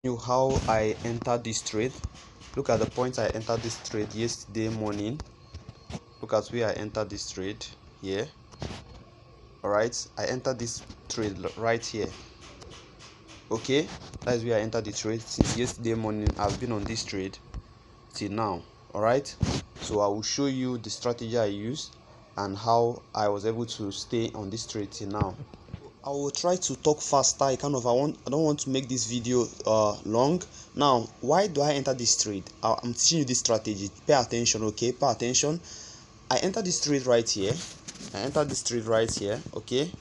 you how I entered this trade. Look at the point I entered this trade yesterday morning. Look at where I entered this trade here. All right, I entered this trade right here. Okay, that is where I entered the trade. Since yesterday morning I've been on this trade till now. All right, so I will show you the strategy I used and how I was able to stay on this trade till now. I will try to talk faster. I don't want to make this video long. Now, why do I enter this trade? I'm teaching you this strategy. Pay attention, okay? Pay attention. I entered this trade right here. Okay?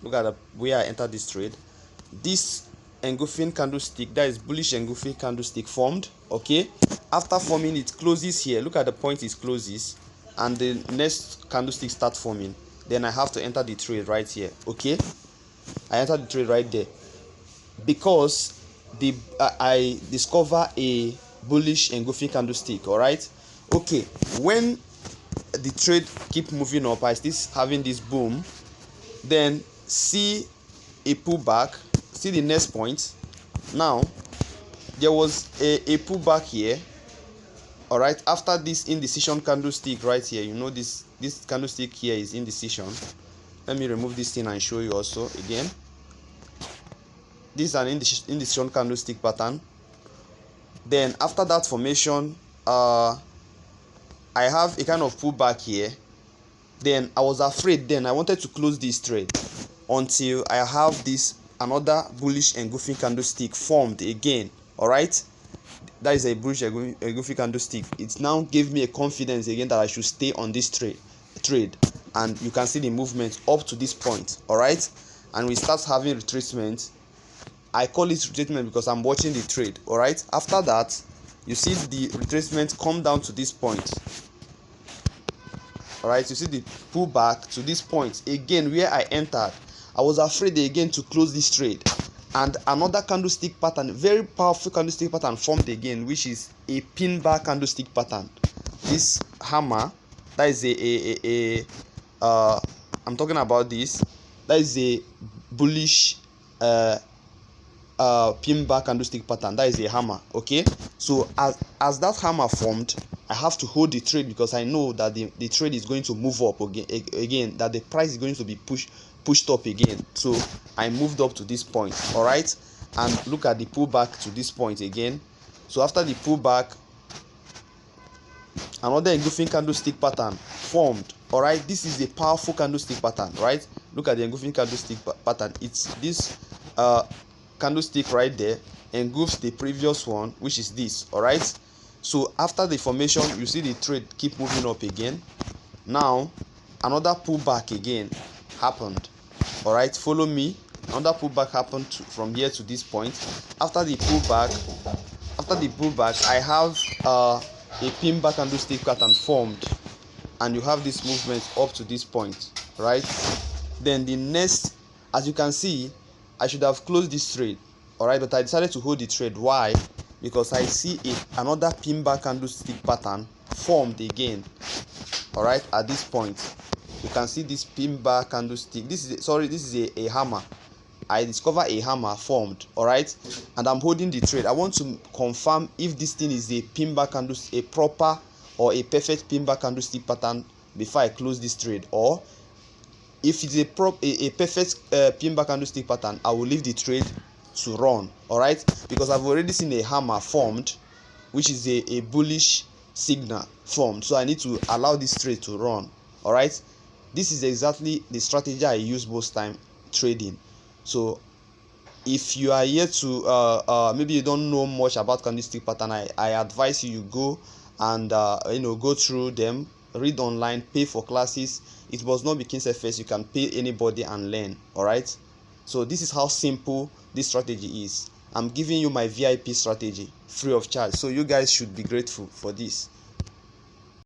Look at where I entered this trade. This engulfing candlestick, that is bullish engulfing candlestick, formed, okay? After forming, it closes here. Look at the point it closes, and the next candlestick start forming. Then I have to enter the trade right here. Okay, I entered the trade right there because I discover a bullish engulfing candlestick. All right, okay. When the trade keep moving up, I still having this boom, then see a pullback. See the next point. Now there was a pullback here. All right, after this indecision candlestick right here, you know this candlestick here is indecision. Let me remove this thing and show you also again. This is an indecision candlestick pattern. Then after that formation, I have a kind of pullback here. Then I was afraid, then I wanted to close this trade until I have this another bullish engulfing candlestick formed again. All right, that is a bullish engulfing candlestick. It now gave me a confidence again that I should stay on this trade, and you can see the movement up to this point. All right, and we start having retracement. I call it retracement because I'm watching the trade. All right, after that you see the retracement come down to this point. All right, you see the pullback to this point again where I entered. I was afraid again to close this trade, and another candlestick pattern, very powerful candlestick pattern, formed again, which is a pin bar candlestick pattern. This hammer, that is I'm talking about this, that is a bullish pin bar candlestick pattern. That is a hammer. Okay, so as that hammer formed, I have to hold the trade because I know that the trade is going to move up again, that the price is going to be pushed up again. So I moved up to this point. All right, and look at the pullback to this point again. So after the pullback, another engulfing candlestick pattern formed. All right, this is a powerful candlestick pattern. Right, look at the engulfing candlestick pattern. It's this candlestick right there engulfs the previous one, which is this. All right, so after the formation, you see the trade keep moving up again. Now another pullback again happened. All right, follow me. Another pullback happened from here to this point. After the pullback, I have a pin bar candlestick pattern formed, and you have this movement up to this point. Right, then the next, as you can see, I should have closed this trade. All right, but I decided to hold the trade. Why? Because I see another pin bar candlestick pattern formed again. All right, at this point you can see this pin bar candlestick. This is a hammer. I discover a hammer formed. All right, and I'm holding the trade. I want to confirm if this thing is a pin bar candlestick, a proper or a perfect pin bar candlestick pattern before I close this trade, or if it's a perfect pin bar candlestick pattern, I will leave the trade to run. All right, because I've already seen a hammer formed, which is a bullish signal formed, so I need to allow this trade to run. All right, this is exactly the strategy I use most time trading. So if you are here to maybe you don't know much about candlestick pattern, I advise you go and go through them, read online, pay for classes. It must not be KingsFS. You can pay anybody and learn. All right, so this is how simple this strategy is. I'm giving you my VIP strategy free of charge, so you guys should be grateful for this.